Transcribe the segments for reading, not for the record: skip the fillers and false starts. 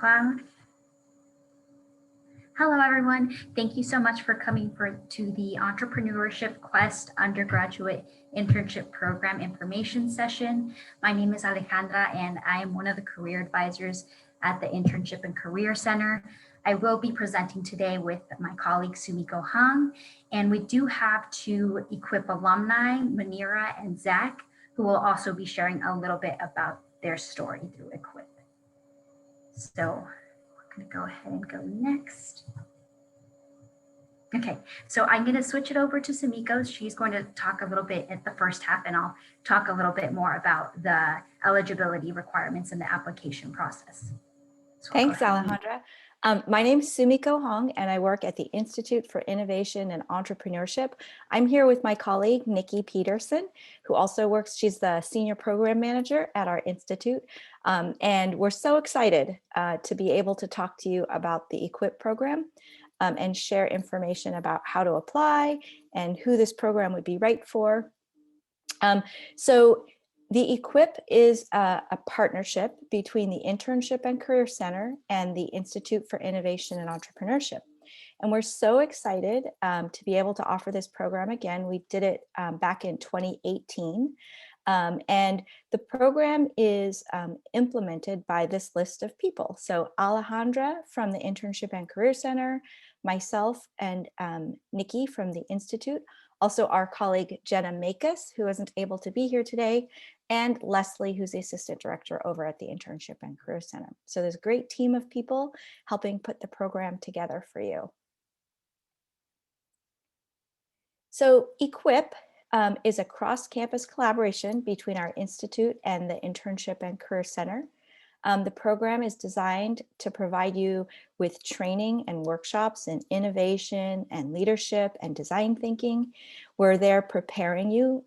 cloud. Hello, everyone. Thank you so much for coming to the Entrepreneurship Quest Undergraduate Internship Program Information Session. My name is Alejandra, and I am one of the career advisors at the Internship and Career Center. I will be presenting today with my colleague Sumiko Hong, and we do have two EQUIP alumni, Manira and Zach, who will also be sharing a little bit about their story through EQUIP. So we're going to go ahead and go next. Okay, so I'm going to switch it over to Sumiko. She's going to talk a little bit at the first half, and I'll talk a little bit more about the eligibility requirements and the application process. So Thanks, Alejandra. My name is Sumiko Hong, and I work at the Institute for Innovation and Entrepreneurship. I'm here with my colleague, Nikki Peterson, who also works, she's the Senior Program Manager at our Institute. And we're so excited to be able to talk to you about the EQUIP program and share information about how to apply and who this program would be right for. So the EQUIP is a partnership between the Internship and Career Center and the Institute for Innovation and Entrepreneurship. And we're so excited to be able to offer this program again. We did it back in 2018. And the program is implemented by this list of people. So Alejandra from the Internship and Career Center, myself and Nikki from the Institute, also our colleague Jenna Makus, who isn't able to be here today, and Leslie, who's the Assistant Director over at the Internship and Career Center. So there's a great team of people helping put the program together for you. So EQUIP is a cross-campus collaboration between our Institute and the Internship and Career Center. The program is designed to provide you with training and workshops in innovation and leadership and design thinking, where they're preparing you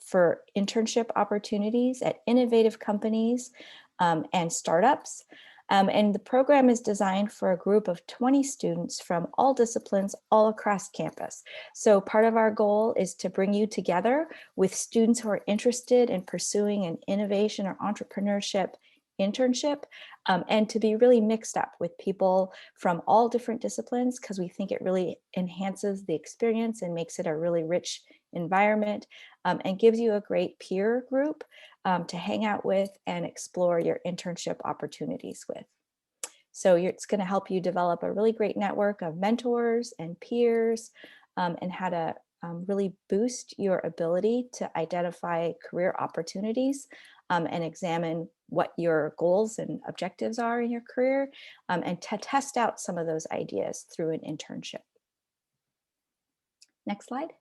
for internship opportunities at innovative companies and startups. And the program is designed for a group of 20 students from all disciplines all across campus. So part of our goal is to bring you together with students who are interested in pursuing an innovation or entrepreneurship internship and to be really mixed up with people from all different disciplines, because we think it really enhances the experience and makes it a really rich environment and gives you a great peer group to hang out with and explore your internship opportunities with. So it's going to help you develop a really great network of mentors and peers and how to really boost your ability to identify career opportunities and examine what your goals and objectives are in your career and to test out some of those ideas through an internship. Next slide.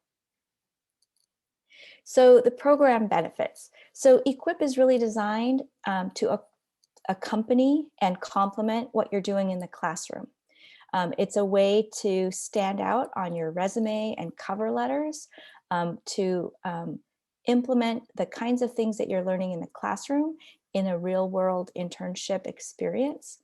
So the program benefits. So EQUIP is really designed to accompany and complement what you're doing in the classroom. It's a way to stand out on your resume and cover letters, to implement the kinds of things that you're learning in the classroom in a real world internship experience.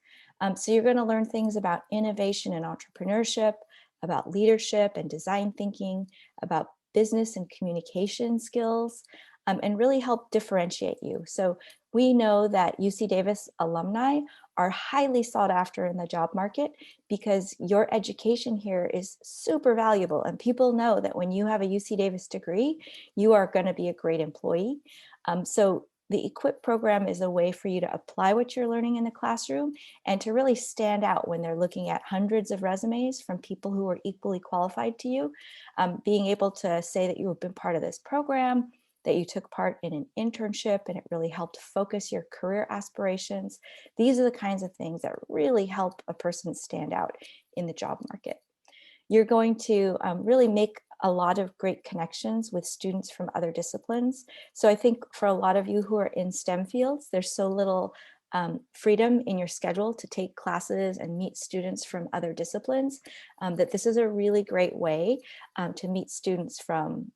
So you're going to learn things about innovation and entrepreneurship, about leadership and design thinking, about business and communication skills, and really help differentiate you. So we know that UC Davis alumni are highly sought after in the job market because your education here is super valuable. And people know that when you have a UC Davis degree, you are going to be a great employee. So the EQUIP program is a way for you to apply what you're learning in the classroom and to really stand out when they're looking at hundreds of resumes from people who are equally qualified to you. Being able to say that you have been part of this program, that you took part in an internship and it really helped focus your career aspirations. These are the kinds of things that really help a person stand out in the job market. You're going to really make a lot of great connections with students from other disciplines. So I think for a lot of you who are in STEM fields, there's so little freedom in your schedule to take classes and meet students from other disciplines, that this is a really great way to meet students from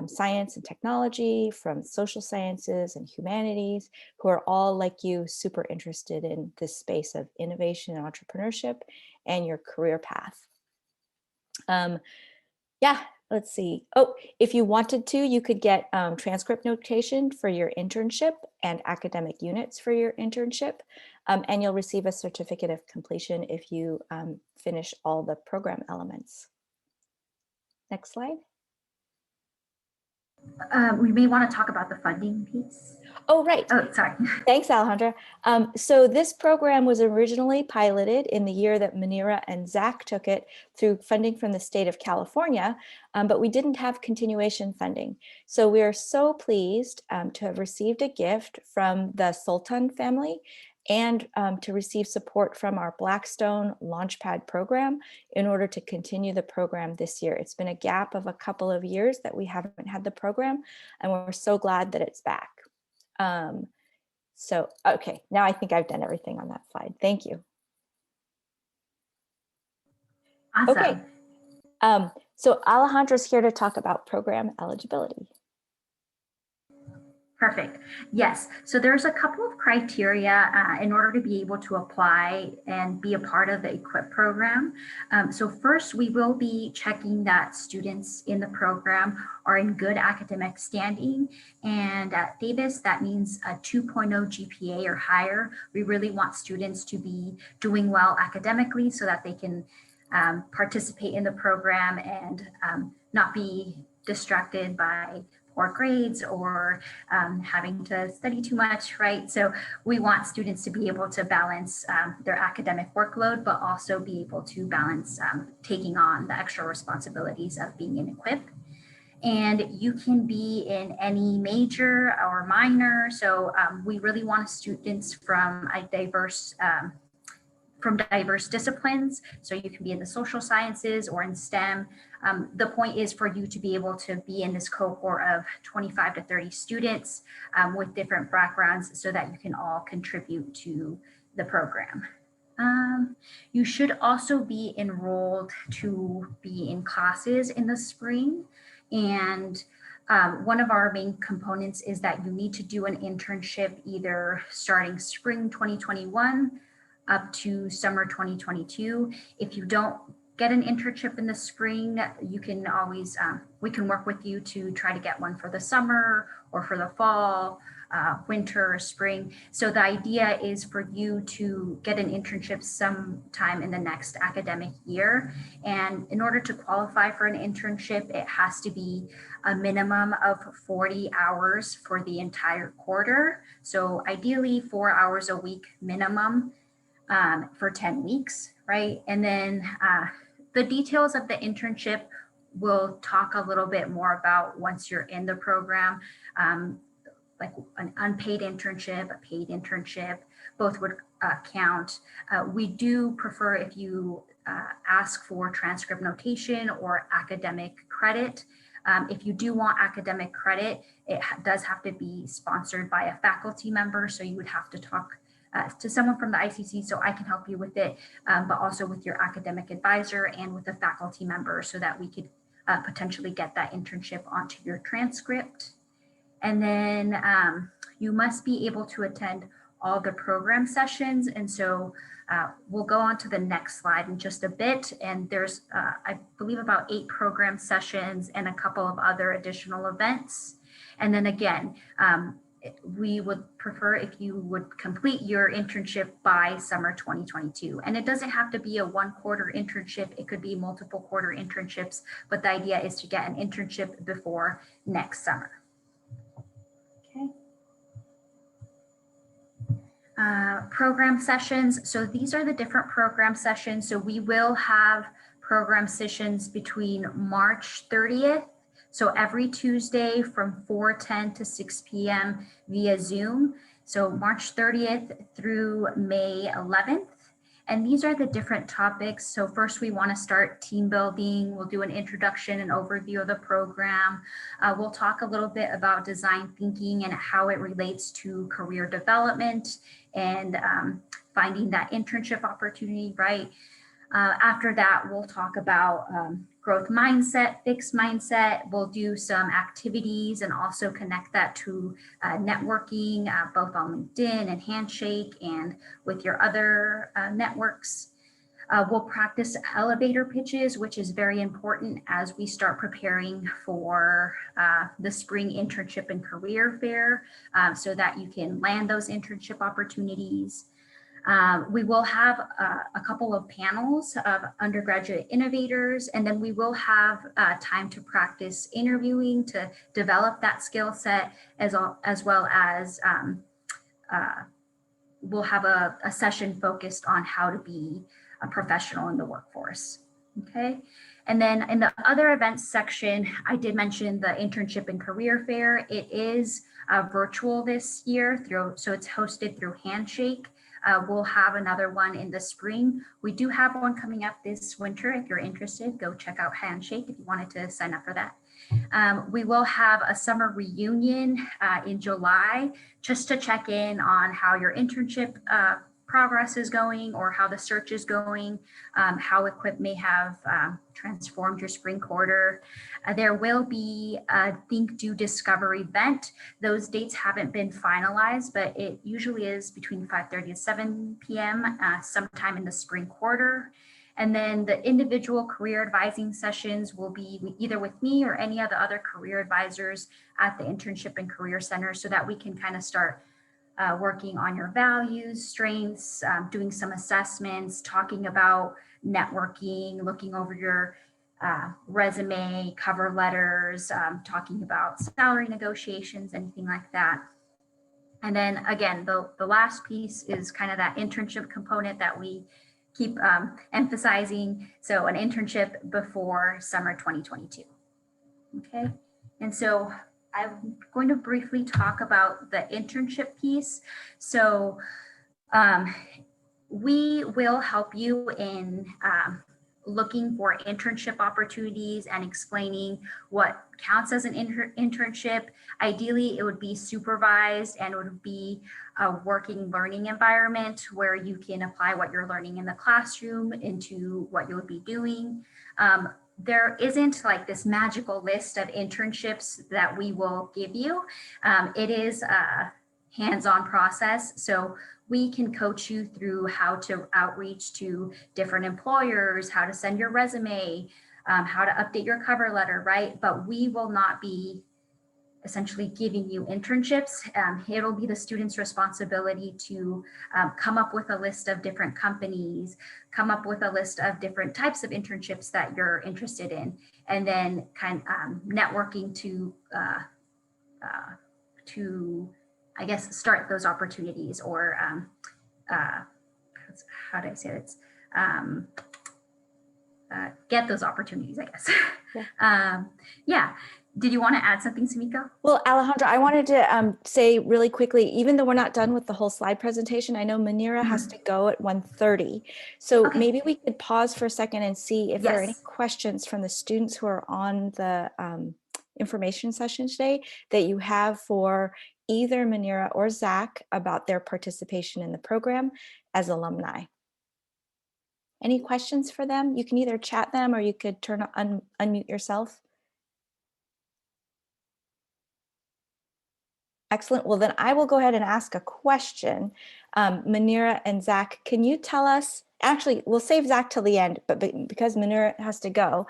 science and technology, from social sciences and humanities, who are all like you, super interested in this space of innovation and entrepreneurship and your career path. Yeah, let's see. Oh, if you wanted to, you could get transcript notation for your internship and academic units for your internship. And you'll receive a certificate of completion if you finish all the program elements. Next slide. We may want to talk about the funding piece. Oh, right. Oh, sorry. Thanks, Alejandra. So this program was originally piloted in the year that Manira and Zach took it through funding from the state of California, but we didn't have continuation funding. So we are so pleased to have received a gift from the Sultan family and to receive support from our Blackstone Launchpad program in order to continue the program this year. It's been a gap of a couple of years that we haven't had the program, and we're so glad that it's back. So, okay, now I think I've done everything on that slide. Thank you. Awesome. Okay. So Alejandra's here to talk about program eligibility. Perfect. Yes. So there's a couple of criteria in order to be able to apply and be a part of the EQUIP program. So first, we will be checking that students in the program are in good academic standing. And at Davis, that means a 2.0 GPA or higher. We really want students to be doing well academically so that they can participate in the program and not be distracted by poor grades or having to study too much, right? So we want students to be able to balance their academic workload, but also be able to balance taking on the extra responsibilities of being in EQUIP. And you can be in any major or minor. So we really want students from a diverse disciplines. So you can be in the social sciences or in STEM. The point is for you to be able to be in this cohort of 25 to 30 students with different backgrounds so that you can all contribute to the program. You should also be enrolled to be in classes in the spring. And one of our main components is that you need to do an internship either starting spring 2021 up to summer 2022. If you don't get an internship in the spring, you can always, we can work with you to try to get one for the summer or for the fall, winter, or spring. So the idea is for you to get an internship sometime in the next academic year. And in order to qualify for an internship, it has to be a minimum of 40 hours for the entire quarter. So ideally 4 hours a week minimum. For 10 weeks, right? And then the details of the internship we'll talk a little bit more about once you're in the program, like an unpaid internship, a paid internship, both would count. We do prefer if you ask for transcript notation or academic credit. If you do want academic credit, it does have to be sponsored by a faculty member, so you would have to talk to someone from the ICC so I can help you with it, but also with your academic advisor and with a faculty member so that we could potentially get that internship onto your transcript. And then you must be able to attend all the program sessions. And so we'll go on to the next slide in just a bit. And there's, I believe, about 8 program sessions and a couple of other additional events. And then again, we would prefer if you would complete your internship by summer 2022. And it doesn't have to be a 1-quarter internship. It could be multiple quarter internships, but the idea is to get an internship before next summer. Okay. Program sessions. So these are the different program sessions. So we will have program sessions between March 30th. So every Tuesday from 4:10 to 6 p.m. via Zoom. So March 30th through May 11th. And these are the different topics. So first we want to start team building. We'll do an introduction and overview of the program. We'll talk a little bit about design thinking and how it relates to career development and finding that internship opportunity, right? After that, we'll talk about growth mindset, fixed mindset. We'll do some activities and also connect that to networking, both on LinkedIn and Handshake and with your other networks. We'll practice elevator pitches, which is very important as we start preparing for the spring internship and career fair, so that you can land those internship opportunities. We will have a couple of panels of undergraduate innovators, and then we will have time to practice interviewing to develop that skill set, as well as we'll have a session focused on how to be a professional in the workforce. Okay. And then in the other events section, I did mention the internship and career fair. It is virtual this year, so it's hosted through Handshake. We'll have another one in the spring. We do have one coming up this winter. If you're interested, go check out Handshake if you wanted to sign up for that. We will have a summer reunion in July, just to check in on how your internship progress is going, or how the search is going, how Equip may have transformed your spring quarter. There will be a Think, Do, Discover event. Those dates haven't been finalized, but it usually is between 5:30 and 7 p.m. Sometime in the spring quarter. And then the individual career advising sessions will be either with me or any of the other career advisors at the Internship and Career Center, so that we can kind of start working on your values, strengths, doing some assessments, talking about networking, looking over your resume, cover letters, talking about salary negotiations, anything like that. And then again, the last piece is kind of that internship component that we keep emphasizing. So an internship before summer 2022. Okay. And so I'm going to briefly talk about the internship piece. So we will help you in looking for internship opportunities and explaining what counts as an internship. Ideally, it would be supervised, and it would be a working learning environment where you can apply what you're learning in the classroom into what you'll be doing. There isn't like this magical list of internships that we will give you. It is a hands-on process. So we can coach you through how to outreach to different employers, how to send your resume, how to update your cover letter, right? But we will not be essentially giving you internships. It'll be the student's responsibility to come up with a list of different companies, come up with a list of different types of internships that you're interested in, and then kind of networking to I guess, start those opportunities, or how do I say it? Get those opportunities, I guess. Yeah. Yeah. Did you want to add something, Samiko? Well, Alejandra, I wanted to say really quickly, even though we're not done with the whole slide presentation, I know Manira has to go at 1:30. So Okay. Maybe we could pause for a second and see if there are any Yes. questions from the students who are on the information session today that you have for either Manira or Zach about their participation in the program as alumni. Any questions for them? You can either chat them or you could unmute yourself. Excellent. Well, then I will go ahead and ask a question. Manira and Zach, can you tell us, actually, we'll save Zach till the end, but because Manira has to go.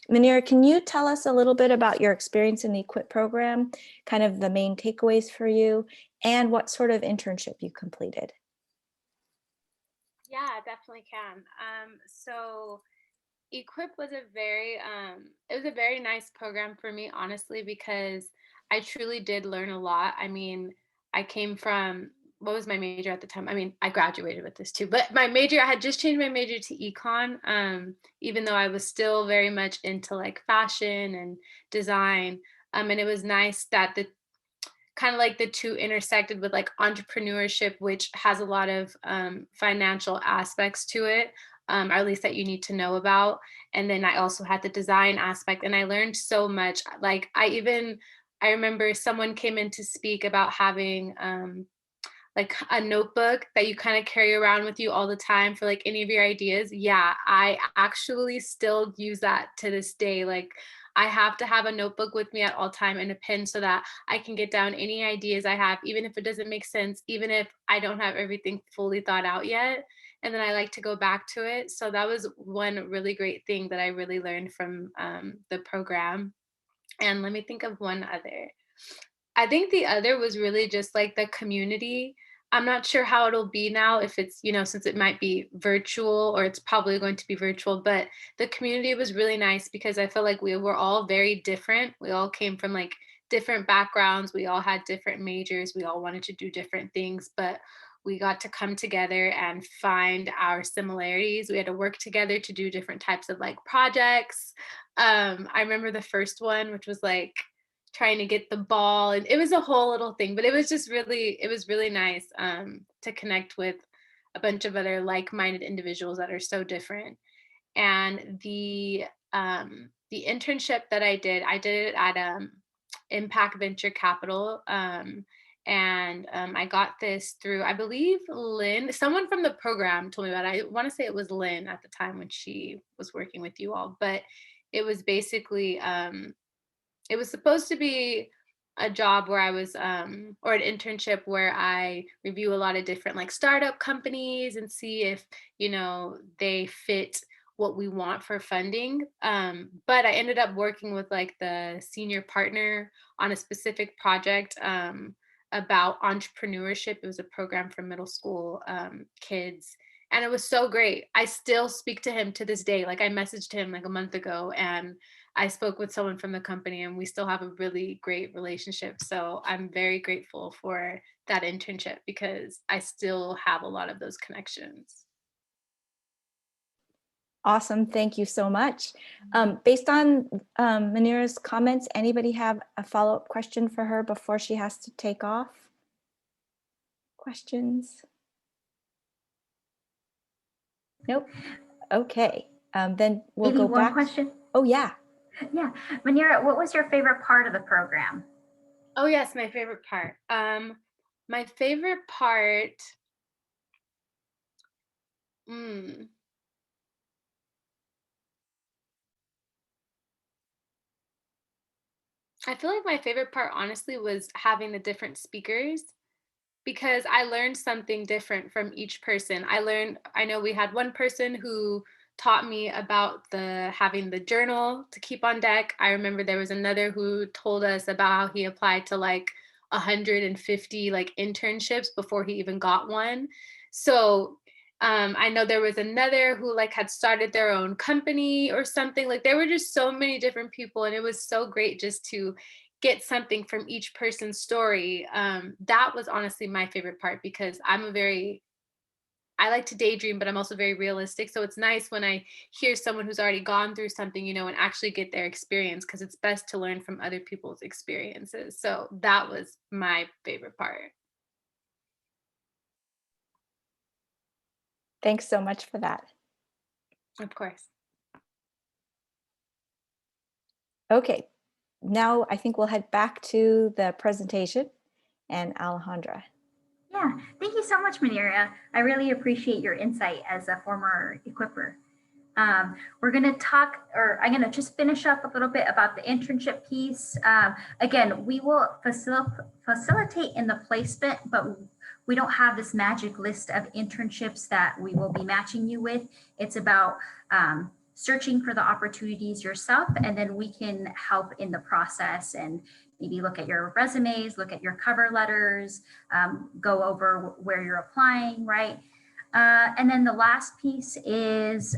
Manira, can you tell us a little bit about your experience in the EQUIP program, kind of the main takeaways for you, and what sort of internship you completed? Yeah, definitely can. So EQUIP was a very nice program for me, honestly, because I truly did learn a lot. I mean, I came from, what was my major at the time? I mean, I graduated with this too, but my major, I had just changed my major to econ, even though I was still very much into like fashion and design. And it was nice that the kind of like the two intersected with like entrepreneurship, which has a lot of financial aspects to it, or at least that you need to know about. And then I also had the design aspect, and I learned so much. Like I remember someone came in to speak about having like a notebook that you kind of carry around with you all the time for like any of your ideas. Yeah, I actually still use that to this day. Like I have to have a notebook with me at all time and a pen so that I can get down any ideas I have, even if it doesn't make sense, even if I don't have everything fully thought out yet. and then I like to go back to it. So that was one really great thing that I really learned from the program. And let me think of one other. I think the other was really just like the community. I'm not sure how it'll be now if it's, since it might be virtual, or it's probably going to be virtual, but the community was really nice because I feel like we were all very different. We all came from like different backgrounds. We all had different majors. We all wanted to do different things, but we got to come together and find our similarities. We had to work together to do different types of like projects. I remember the first one, which was like trying to get the ball, and it was a whole little thing, but it was really nice to connect with a bunch of other like-minded individuals that are so different. And the internship that I did it at Impact Venture Capital. And I got this through, I believe, Lynn. Someone from the program told me about it. I want to say it was Lynn at the time when she was working with you all, but it was basically it was supposed to be a job where I was or an internship where I review a lot of different like startup companies and see if, they fit what we want for funding. But I ended up working with like the senior partner on a specific project about entrepreneurship. It was a program for middle school kids. And it was so great. I still speak to him to this day. Like I messaged him like a month ago, and I spoke with someone from the company, and we still have a really great relationship. So I'm very grateful for that internship because I still have a lot of those connections. Awesome. Thank you so much. Based on Manira's comments, anybody have a follow-up question for her before she has to take off? Questions? Nope. Okay. Then we'll Maybe go one back. question. Oh, yeah. Yeah. Manira, what was your favorite part of the program? Oh yes, my favorite part. My favorite part. Mm, I feel like my favorite part, honestly, was having the different speakers because I learned something different from each person. I know we had one person who taught me about the having the journal to keep on deck. I remember there was another who told us about how he applied to like 150 like internships before he even got one. So I know there was another who like had started their own company or something. Like there were just so many different people, and it was so great just to get something from each person's story. That was honestly my favorite part because I like to daydream, but I'm also very realistic. So it's nice when I hear someone who's already gone through something, and actually get their experience, because it's best to learn from other people's experiences. So that was my favorite part. Thanks so much for that. Of course. Okay. Now I think we'll head back to the presentation and Alejandra. Yeah, thank you so much, Manira. I really appreciate your insight as a former equipper. We're going to talk, or I'm going to just finish up a little bit about the internship piece. Again, we will facilitate in the placement, but we don't have this magic list of internships that we will be matching you with. It's about searching for the opportunities yourself, and then we can help in the process and maybe look at your resumes, look at your cover letters, go over where you're applying, right? And then the last piece is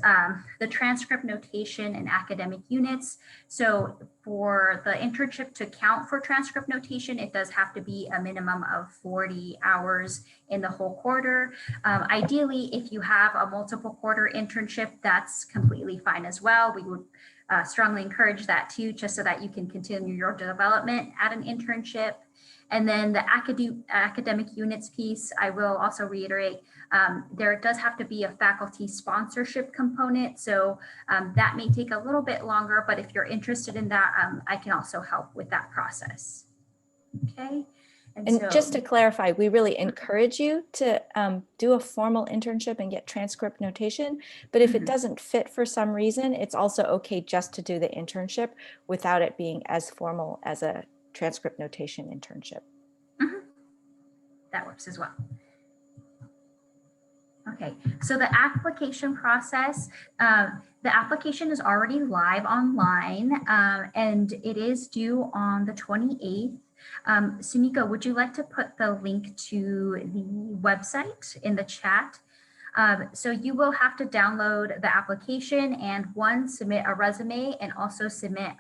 the transcript notation and academic units. So for the internship to count for transcript notation, it does have to be a minimum of 40 hours in the whole quarter. Ideally, if you have a multiple quarter internship, that's completely fine as well. We would strongly encourage that too, just so that you can continue your development at an internship. And then the academic units piece, I will also reiterate, there does have to be a faculty sponsorship component. So that may take a little bit longer, but if you're interested in that, I can also help with that process. Okay. And so, just to clarify, we really encourage you to do a formal internship and get transcript notation. But if it doesn't fit for some reason, it's also okay just to do the internship without it being as formal as a transcript notation internship. That works as well. Okay, so the application process, the application is already live online and it is due on the 28th. Sumiko, would you like to put the link to the website in the chat? So you will have to download the application and submit a resume and also submit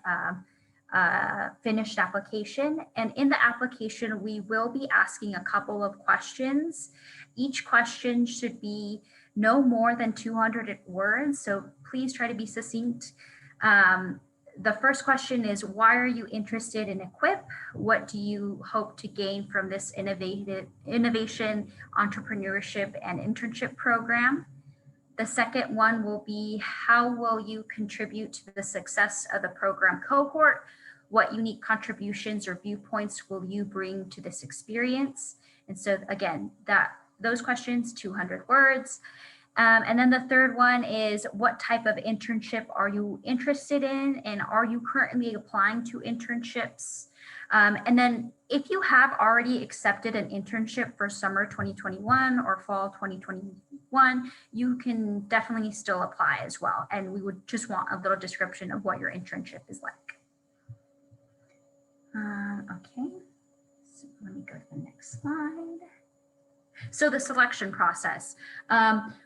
a finished application. And in the application, we will be asking a couple of questions. Each question should be no more than 200 words. So please try to be succinct. The first question is, why are you interested in EQUIP? What do you hope to gain from this innovation, entrepreneurship, and internship program? The second one will be, how will you contribute to the success of the program cohort? What unique contributions or viewpoints will you bring to this experience? And so again, those questions, 200 words. And then the third one is, what type of internship are you interested in? And are you currently applying to internships? And then if you have already accepted an internship for summer 2021 or fall 2021, you can definitely still apply as well. And we would just want a little description of what your internship is like. Okay, so let me go to the next slide. So the selection process.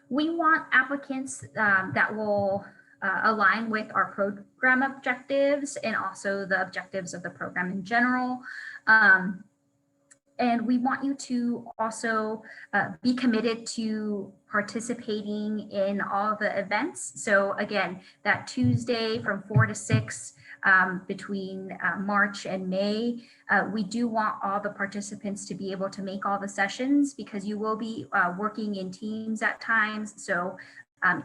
We want applicants that will align with our program objectives and also the objectives of the program in general. And we want you to also be committed to participating in all the events. So again, that Tuesday from 4 to 6 between March and May, we do want all the participants to be able to make all the sessions, because you will be working in teams at times. So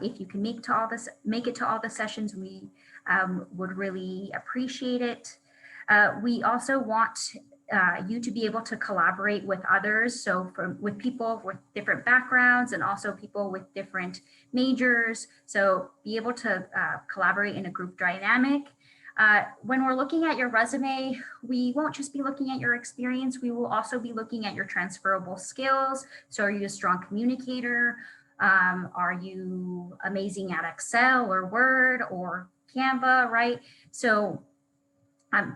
if you can make it to all the sessions, we would really appreciate it. We also want you to be able to collaborate with others. So with people with different backgrounds and also people with different majors. So be able to collaborate in a group dynamic. When we're looking at your resume, we won't just be looking at your experience, we will also be looking at your transferable skills. So are you a strong communicator? Are you amazing at Excel or Word or Canva, right? So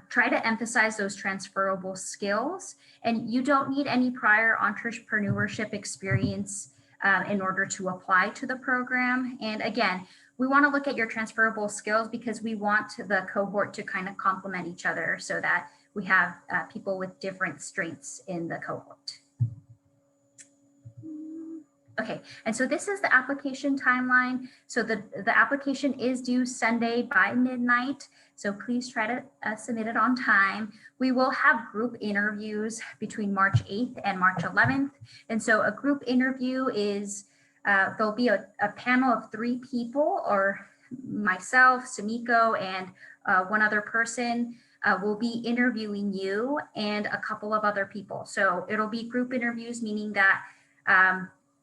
try to emphasize those transferable skills, and you don't need any prior entrepreneurship experience in order to apply to the program. And again, we want to look at your transferable skills because we want the cohort to kind of complement each other so that we have people with different strengths in the cohort. Okay, and so this is the application timeline. So the application is due Sunday by midnight. So please try to submit it on time. We will have group interviews between March 8th and March 11th. And so a group interview is, there'll be a panel of 3 people, or myself, Sumiko, and one other person will be interviewing you and a couple of other people. So it'll be group interviews, meaning that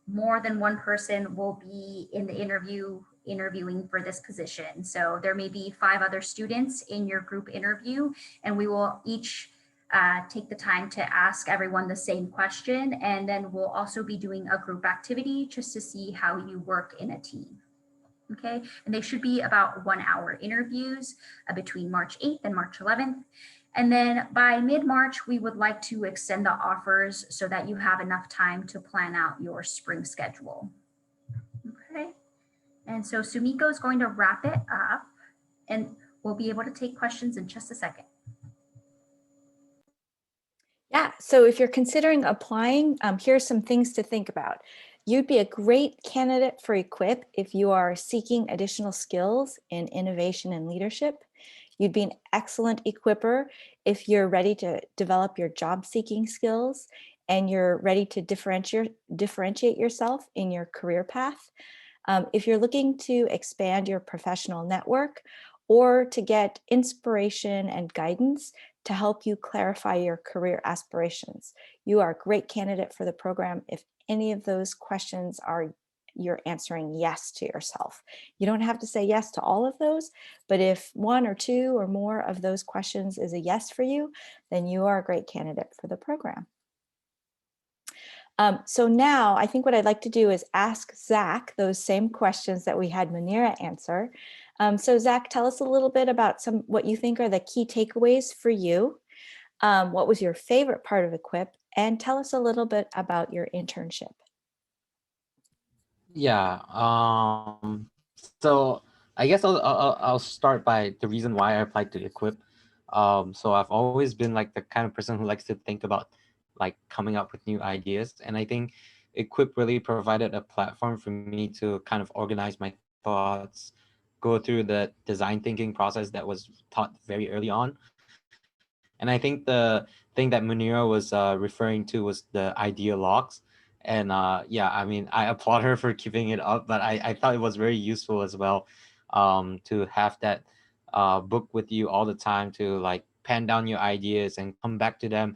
more than one person will be in the interviewing for this position. So there may be 5 other students in your group interview, and we will each take the time to ask everyone the same question. And then we'll also be doing a group activity just to see how you work in a team. Okay, and they should be about 1-hour interviews between March 8th and March 11th. And then by mid-March, we would like to extend the offers so that you have enough time to plan out your spring schedule. Okay, and so Sumiko is going to wrap it up, and we'll be able to take questions in just a second. Yeah, so if you're considering applying, here's some things to think about. You'd be a great candidate for EQUIP if you are seeking additional skills in innovation and leadership. You'd be an excellent equipper if you're ready to develop your job seeking skills and you're ready to differentiate yourself in your career path. If you're looking to expand your professional network or to get inspiration and guidance to help you clarify your career aspirations, you are a great candidate for the program if any of those questions are you're answering yes to yourself. You don't have to say yes to all of those, but if 1 or 2 or more of those questions is a yes for you, then you are a great candidate for the program. So now I think what I'd like to do is ask Zach those same questions that we had Munira answer. So Zach, tell us a little bit about what you think are the key takeaways for you. What was your favorite part of Equip? And tell us a little bit about your internship. Yeah. So I guess I'll start by the reason why I applied to Equip. So I've always been like the kind of person who likes to think about like coming up with new ideas, and I think Equip really provided a platform for me to kind of organize my thoughts, go through the design thinking process that was taught very early on. And I think the thing that Munira was referring to was the idea logs. And yeah, I mean, I applaud her for keeping it up, but I thought it was very useful as well, to have that book with you all the time to like pen down your ideas and come back to them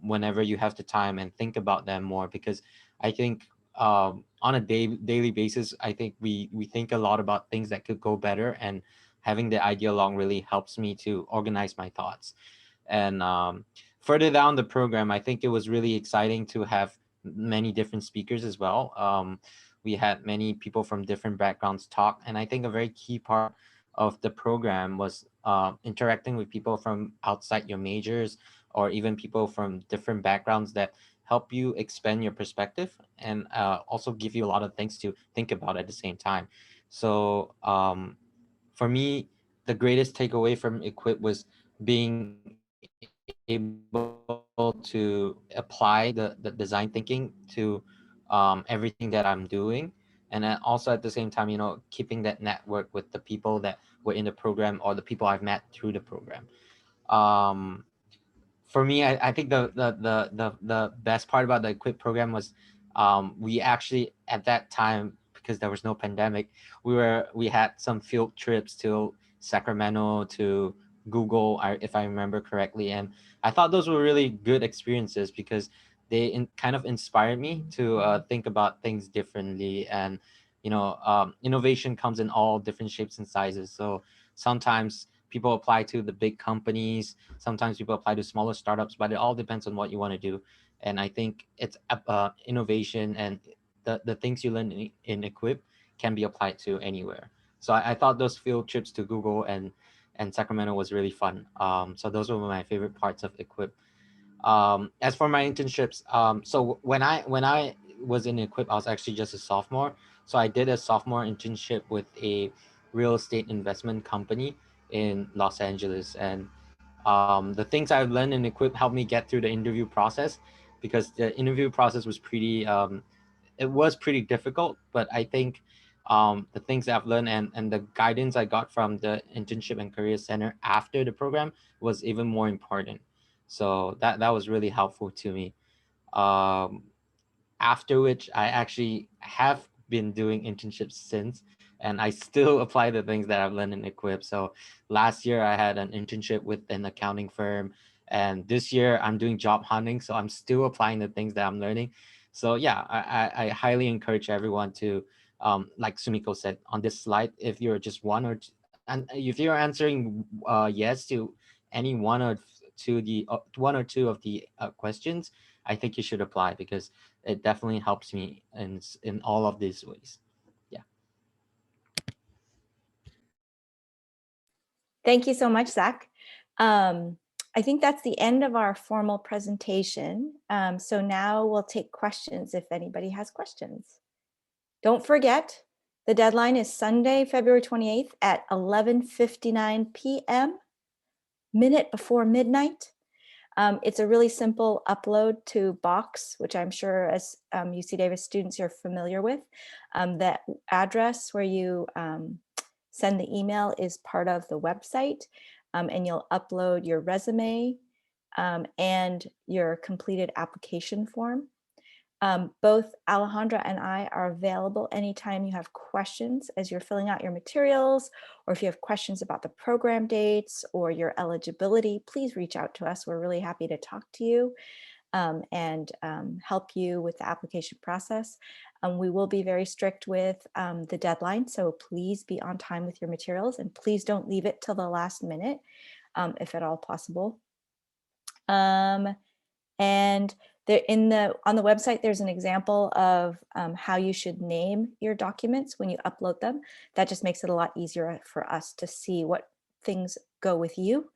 whenever you have the time and think about them more. Because I think on a daily basis, I think we think a lot about things that could go better, and having the idea log really helps me to organize my thoughts. And further down the program, I think it was really exciting to have many different speakers as well. We had many people from different backgrounds talk, and I think a very key part of the program was interacting with people from outside your majors, or even people from different backgrounds that help you expand your perspective, and also give you a lot of things to think about at the same time. So for me, the greatest takeaway from Equip was being able to apply the design thinking to everything that I'm doing. And then also at the same time, keeping that network with the people that were in the program, or the people I've met through the program. Um, for me, I think the best part about the Equip program was we actually at that time, because there was no pandemic, we had some field trips to Sacramento, to Google, if I remember correctly, and I thought those were really good experiences because they kind of inspired me to think about things differently. And innovation comes in all different shapes and sizes. So sometimes people apply to the big companies, sometimes people apply to smaller startups, but it all depends on what you want to do. And I think it's innovation, and the things you learn in Equip can be applied to anywhere. So I thought those field trips to Google and Sacramento was really fun. So those were my favorite parts of Equip. As for my internships, so when I was in Equip, I was actually just a sophomore. So I did a sophomore internship with a real estate investment company in Los Angeles. And the things I've learned in Equip helped me get through the interview process, because the interview process was pretty difficult. But I think the things that I've learned, and the guidance I got from the internship and career center after the program was even more important. So that was really helpful to me. Um, After which I actually have been doing internships since, and I still apply the things that I've learned in Equip. So last year I had an internship with an accounting firm, and this year I'm doing job hunting, so I'm still applying the things that I'm learning. So yeah, I highly encourage everyone to like Sumiko said on this slide, if you're just and if you're answering yes to any one or two of the questions, I think you should apply, because it definitely helps me in all of these ways. Yeah. Thank you so much, Zach. I think that's the end of our formal presentation. So now we'll take questions if anybody has questions. Don't forget, the deadline is Sunday, February 28th at 11:59 p.m., minute before midnight. It's a really simple upload to Box, which I'm sure as UC Davis students you're familiar with. That address where you send the email is part of the website, and you'll upload your resume and your completed application form. Both Alejandra and I are available anytime you have questions as you're filling out your materials, or if you have questions about the program dates or your eligibility, please reach out to us. We're really happy to talk to you and help you with the application process. We will be very strict with the deadline, so please be on time with your materials, and please don't leave it till the last minute if at all possible. And There on the website, there's an example of how you should name your documents when you upload them. That just makes it a lot easier for us to see what things go with you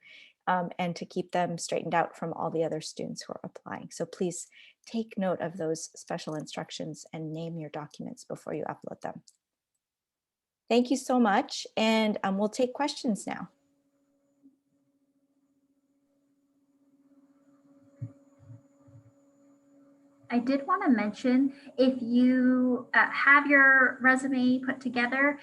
and to keep them straightened out from all the other students who are applying. So please take note of those special instructions and name your documents before you upload them. Thank you so much, and we'll take questions now. I did want to mention, if you have your resume put together,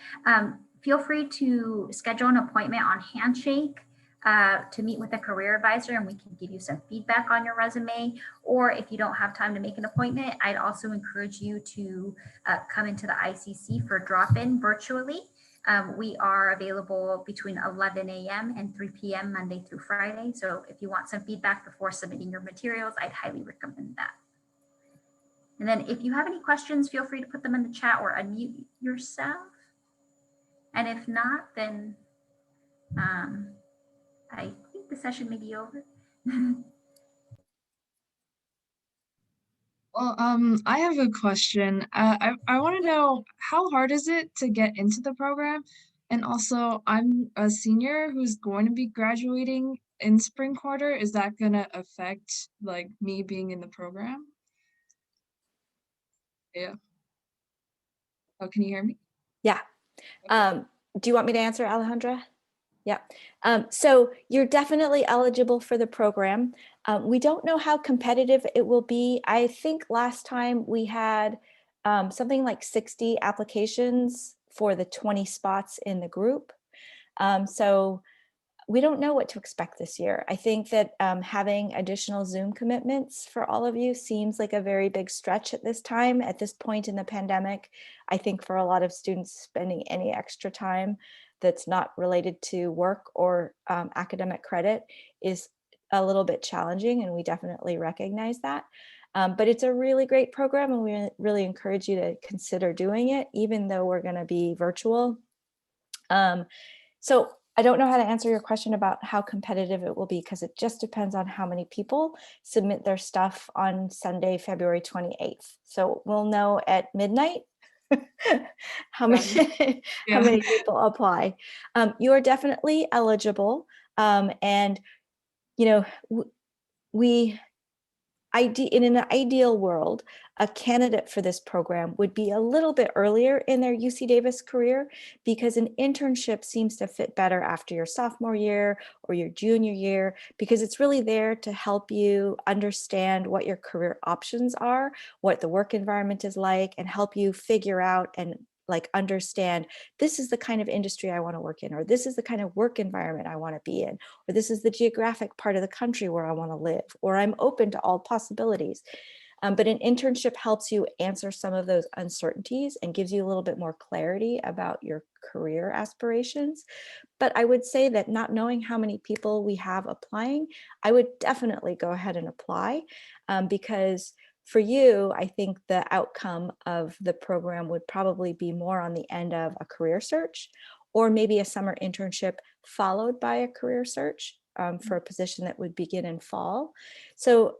feel free to schedule an appointment on Handshake to meet with a career advisor, and we can give you some feedback on your resume. Or if you don't have time to make an appointment, I'd also encourage you to come into the ICC for drop-in virtually. We are available between 11 a.m. and 3 p.m. Monday through Friday. So if you want some feedback before submitting your materials, I'd highly recommend that. And then if you have any questions, feel free to put them in the chat or unmute yourself. And if not, then I think the session may be over. Well, I have a question. I want to know, how hard is it to get into the program? And also, I'm a senior who's going to be graduating in spring quarter. Is that going to affect like me being in the program? Yeah. Oh, can you hear me? Yeah. Do you want me to answer, Alejandra? Yeah. So you're definitely eligible for the program. We don't know how competitive it will be. I think last time we had something like 60 applications for the 20 spots in the group. So we don't know what to expect this year. I think that having additional Zoom commitments for all of you seems like a very big stretch at this time, at this point in the pandemic. I think for a lot of students, spending any extra time that's not related to work or academic credit is a little bit challenging, and we definitely recognize that. But it's a really great program, and we really encourage you to consider doing it, even though we're going to be virtual. So I don't know how to answer your question about how competitive it will be, because it just depends on how many people submit their stuff on Sunday, February 28th. So we'll know at midnight how many, how many people apply. You are definitely eligible. And, you know, in an ideal world, a candidate for this program would be a little bit earlier in their UC Davis career, because an internship seems to fit better after your sophomore year or your junior year, because it's really there to help you understand what your career options are, what the work environment is like, and help you figure out and like understand, this is the kind of industry I want to work in, or this is the kind of work environment I want to be in, or this is the geographic part of the country where I want to live, or I'm open to all possibilities. But an internship helps you answer some of those uncertainties and gives you a little bit more clarity about your career aspirations. But I would say that not knowing how many people we have applying, I would definitely go ahead and apply, because for you, I think the outcome of the program would probably be more on the end of a career search, or maybe a summer internship followed by a career search for a position that would begin in fall. So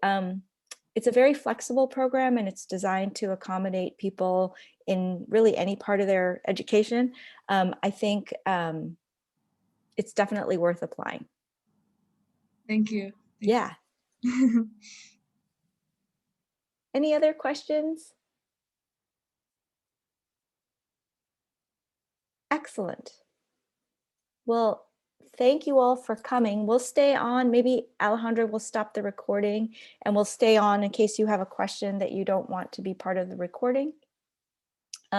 it's a very flexible program, and it's designed to accommodate people in really any part of their education. I think it's definitely worth applying. Thank you. Yeah. Any other questions? Excellent. Well, thank you all for coming. We'll stay on. Maybe Alejandra will stop the recording, and we'll stay on in case you have a question that you don't want to be part of the recording.